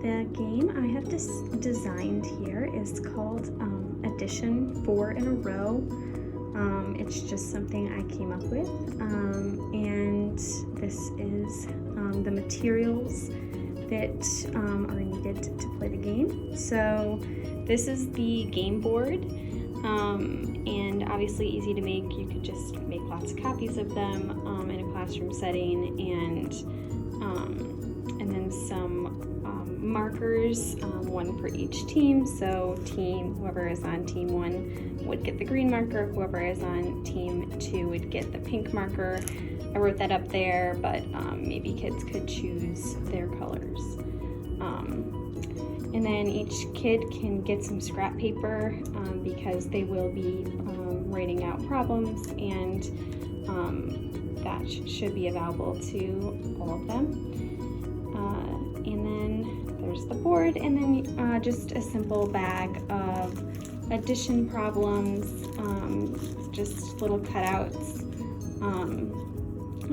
the game I have designed here is called Addition 4 in a Row. It's just something I came up with, and this is the materials that are needed to play the game. So this is the game board, and obviously easy to make. You could just make lots of copies of them in a classroom setting, and then some markers, one for each team. So whoever is on team 1 would get the green marker, whoever is on team 2 would get the pink marker. I wrote that up there, but maybe kids could choose their colors. And then each kid can get some scrap paper because they will be writing out problems, and that should be available to all of them. And then there's the board, and then just a simple bag of addition problems, just little cutouts.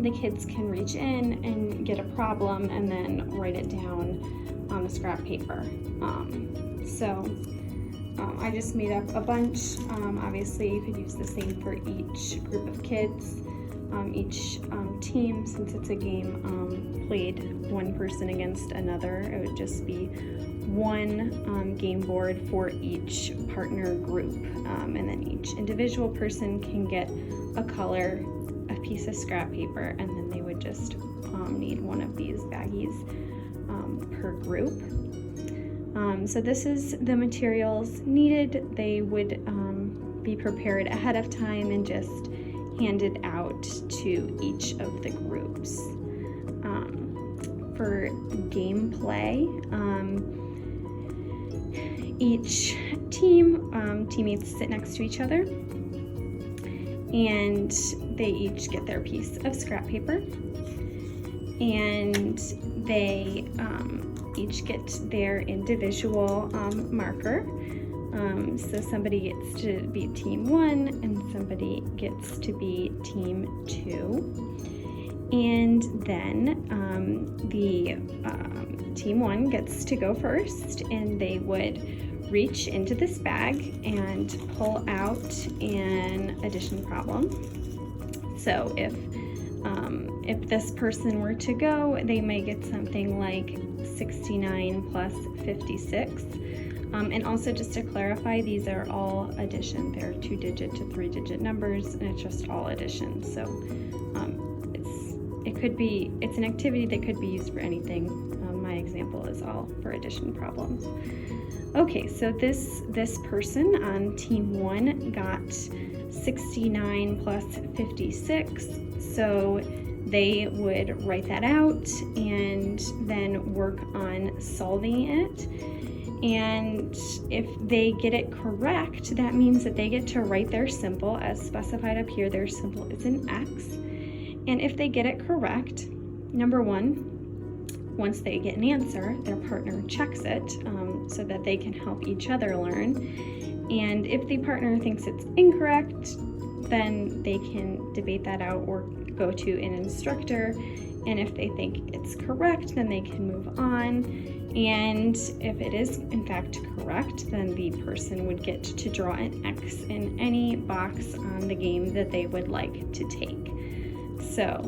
The kids can reach in and get a problem and then write it down on the scrap paper. I just made up a bunch. Obviously you could use the same for each group of kids. Each team, since it's a game played one person against another, it would just be one game board for each partner group, and then each individual person can get a color, a piece of scrap paper, and then they would just need one of these baggies per group. So this is the materials needed. They would be prepared ahead of time and just handed out to each of the groups. For gameplay, each teammates sit next to each other, and they each get their piece of scrap paper, and they each get their individual marker. So somebody gets to be team 1 and somebody gets to be team 2. And then the team 1 gets to go first, and they would reach into this bag and pull out an addition problem. So if this person were to go, they may get something like 69 plus 56. And also, just to clarify, these are all addition. They're 2-digit to 3-digit numbers, and it's just all addition. So it's an activity that could be used for anything. My example is all for addition problems. Okay, so this person on team 1 got 69 plus 56. So they would write that out and then work on solving it. And if they get it correct, that means that they get to write their symbol as specified up here. Their symbol is an X. And if they get it correct, number 1, once they get an answer, their partner checks it so that they can help each other learn. And if the partner thinks it's incorrect, then they can debate that out or go to an instructor. And if they think it's correct, then they can move on. And if it is in fact correct, then the person would get to draw an X in any box on the game that they would like to take. So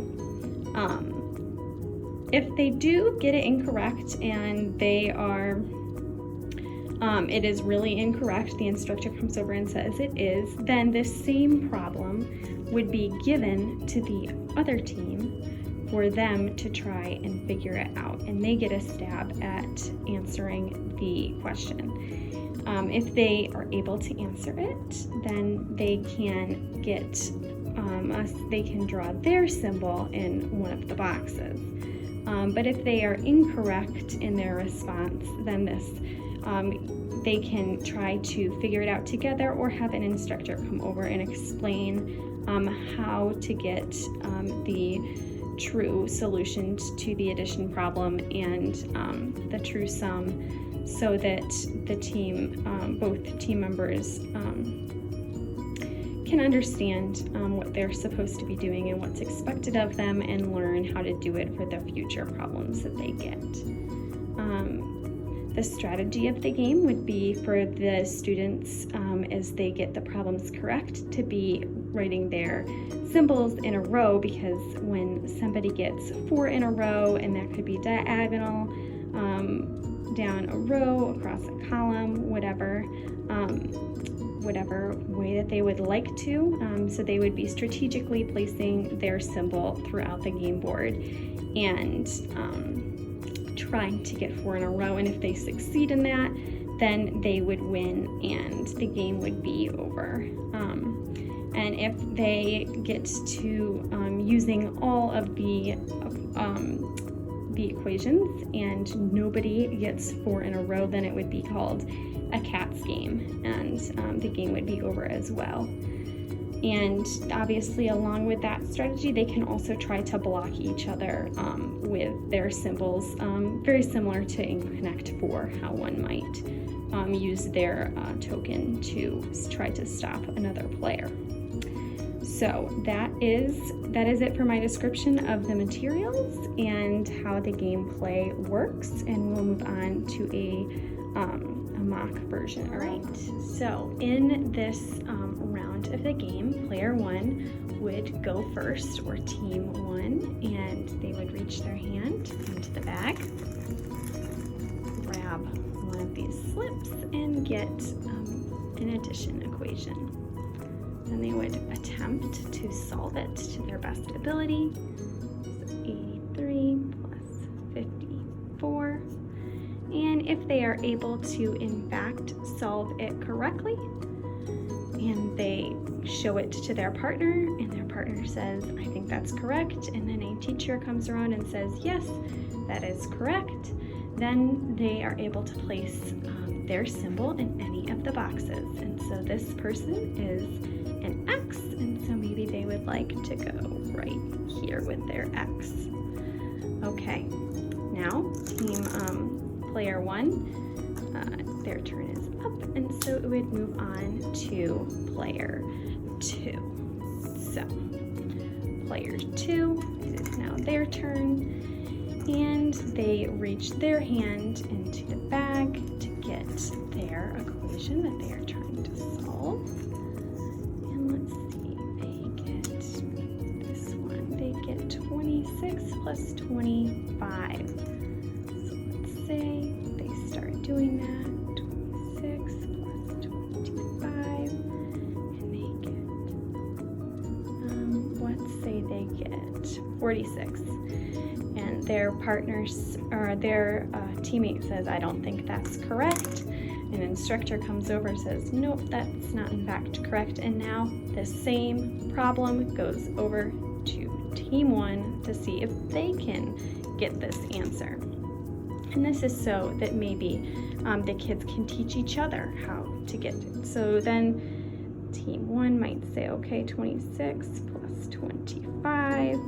if they do get it incorrect and they are it is really incorrect, the instructor comes over and says it is, then this same problem would be given to the other team for them to try and figure it out, and they get a stab at answering the question. If they are able to answer it, then they can get they can draw their symbol in one of the boxes. But if they are incorrect in their response, then they can try to figure it out together or have an instructor come over and explain how to get the true solution to the addition problem and the true sum, so that the team, both team members, can understand what they're supposed to be doing and what's expected of them, and learn how to do it for the future problems that they get. The strategy of the game would be for the students, as they get the problems correct, to be writing their symbols in a row, because when somebody gets 4 in a row, and that could be diagonal, down a row, across a column, whatever way that they would like to. So they would be strategically placing their symbol throughout the game board and trying to get 4 in a row. And if they succeed in that, then they would win and the game would be over. And if they get to using all of the equations and nobody gets 4 in a row, then it would be called a cat's game, and the game would be over as well. And obviously, along with that strategy, they can also try to block each other with their symbols, very similar to in Connect 4, how one might use their token to try to stop another player. So that is it for my description of the materials and how the gameplay works, and we'll move on to a mock version. All right, so in this round of the game, player 1 would go first, or team 1, and they would reach their hand into the bag, grab one of these slips, and get an addition equation. Then they would attempt to solve it to their best ability. So 83 plus 54. And if they are able to, in fact, solve it correctly, and they show it to their partner, and their partner says, I think that's correct, and then a teacher comes around and says, yes, that is correct, then they are able to place their symbol in any of the boxes. And so this person is an X, and so maybe they would like to go right here with their X. Okay, now team player 1, their turn is up, and so it would move on to player 2. So player 2, it is now their turn, and they reach their hand into the bag to get their equation that they are trying to solve. And let's see, they get this one. They get 26 plus 25. So let's say they start doing that. 26 plus 25, and they get, let's say they get 46. And their partners, or their teammate says, I don't think that's correct. An instructor comes over and says, nope, that's not in fact correct. And now the same problem goes over to team 1 to see if they can get this answer. And this is so that maybe the kids can teach each other how to get it. So then team 1 might say, okay, 26 plus 25.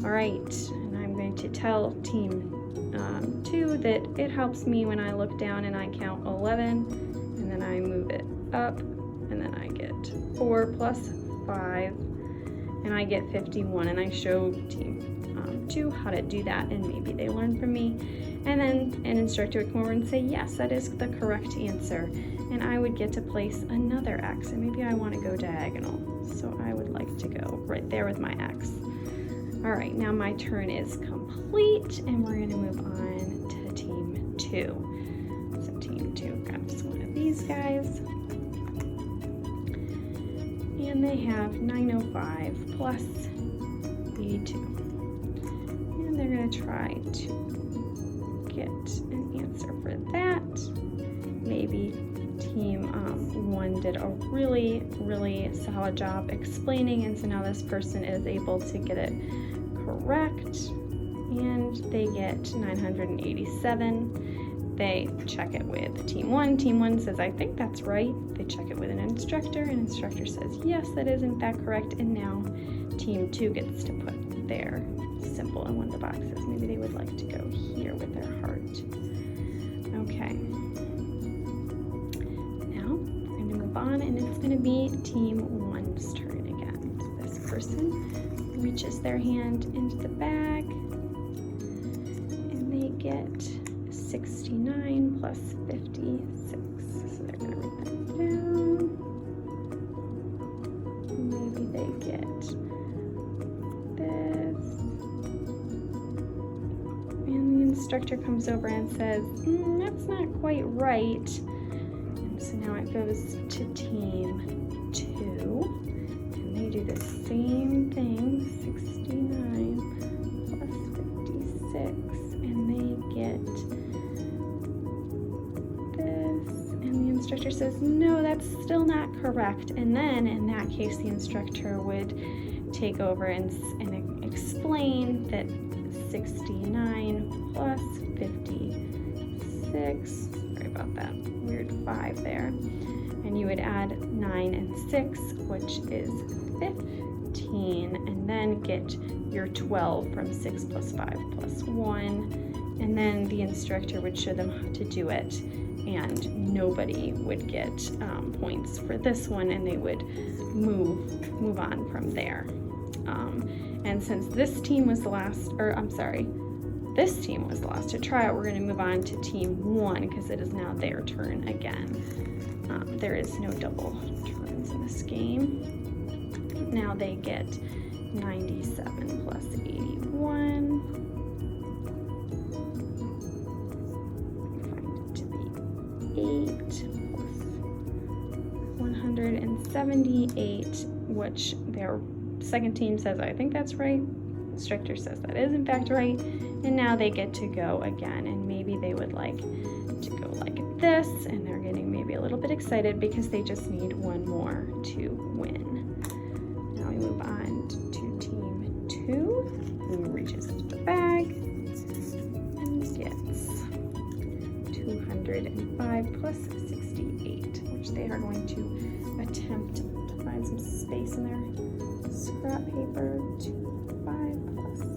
All right, and I'm going to tell team 2 that it helps me when I look down and I count 11, and then I move it up, and then I get 4 plus 5, and I get 51, and I show team 2 how to do that, and maybe they learn from me. And then an instructor would come over and say, yes, that is the correct answer, and I would get to place another X, and maybe I want to go diagonal, so I would like to go right there with my X. All right, now my turn is complete, and we're going to move on to team 2. So team 2 grabs one of these guys, and they have 905 plus 82. And they're going to try to get an answer for that. Maybe team 1 did a really, really solid job explaining, and so now this person is able to get it correct, and they get 987. They check it with team 1. Team 1 says, I think that's right. They check it with an instructor, and instructor says, yes, that is in fact correct. And now team 2 gets to put their symbol in one of the boxes. Maybe they would like to go here with their heart. Okay. Now I'm going to move on, and it's going to be team 1's turn again. So this person reaches their hand into the bag, and they get 69 plus 56. So they're going to write that down. Maybe they get this. And the instructor comes over and says, that's not quite right. And so now it goes to team 2. And they do the same thing, 69 plus 56. And they get this. And the instructor says, no, that's still not correct. And then in that case, the instructor would take over and explain that 69 plus 56, sorry about that weird 5 there, and you would add 9 and 6, which is 15, and then get your 12 from 6 plus 5 plus 1, and then the instructor would show them how to do it, and nobody would get points for this one, and they would move on from there. And since this team was the last, this team was the last to try it, we're going to move on to team 1 because it is now their turn again. There is no double turns in this game. Now they get 97 plus 81. Find it to be 8 plus 178, which their second team says, I think that's right. Instructor says that is in fact right. And now they get to go again, and maybe they would like to go like this, and they're getting maybe a little bit excited because they just need one more to win. Now we move on to team 2, who reaches into the bag and gets 205 plus 68, which they are going to attempt to find some space in their scrap paper. 5 plus 68.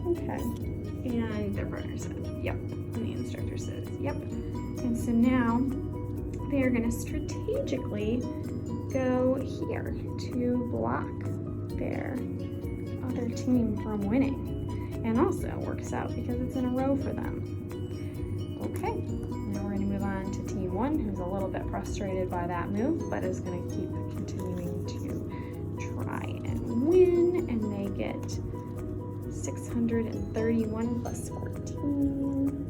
Okay. And their partner says, yep. And the instructor says, yep. And so now they are going to strategically go here to block their other team from winning. And also works out because it's in a row for them. Okay, now we're going to move on to team 1, who's a little bit frustrated by that move, but is going to keep continuing to try and win. And they get 631 plus 14.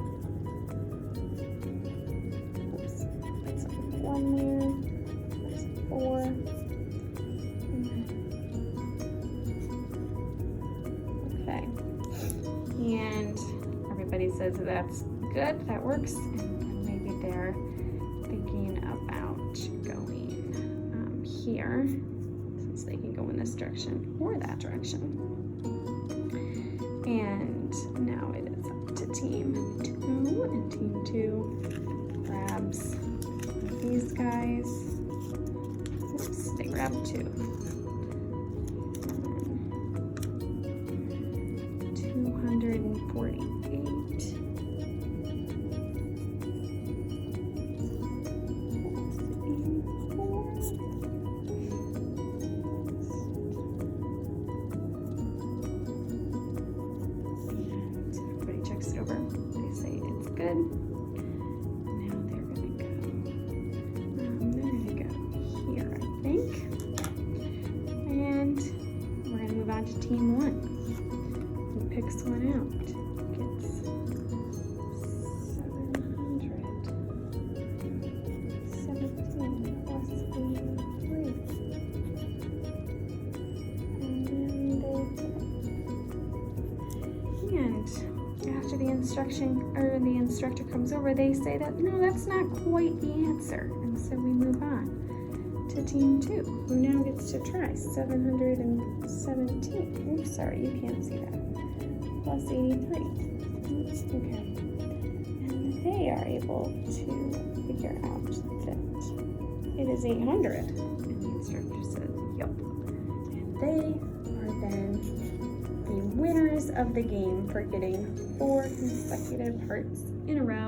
Oops, that's 1 there. That's 4. Okay. And everybody says that's good, that works, and maybe they're thinking about going here, since they can go in this direction or that direction. And now it is up to team 2, and team 2 grabs these guys. Oops, they grab 2. 248. Everybody checks it over. They say it's good. Now they're gonna go here, I think. And we're gonna move on to team 1. Picks one out, gets 717 plus 83. And after the instructor comes over, they say that no, that's not quite the answer. And so we move on to team 2, who now gets to try 717. Oops, sorry, you can't see that. Plus 83. Okay. And they are able to figure out that it is 800. And the instructor says, yep. And they are then the winners of the game for getting 4 consecutive hearts in a row.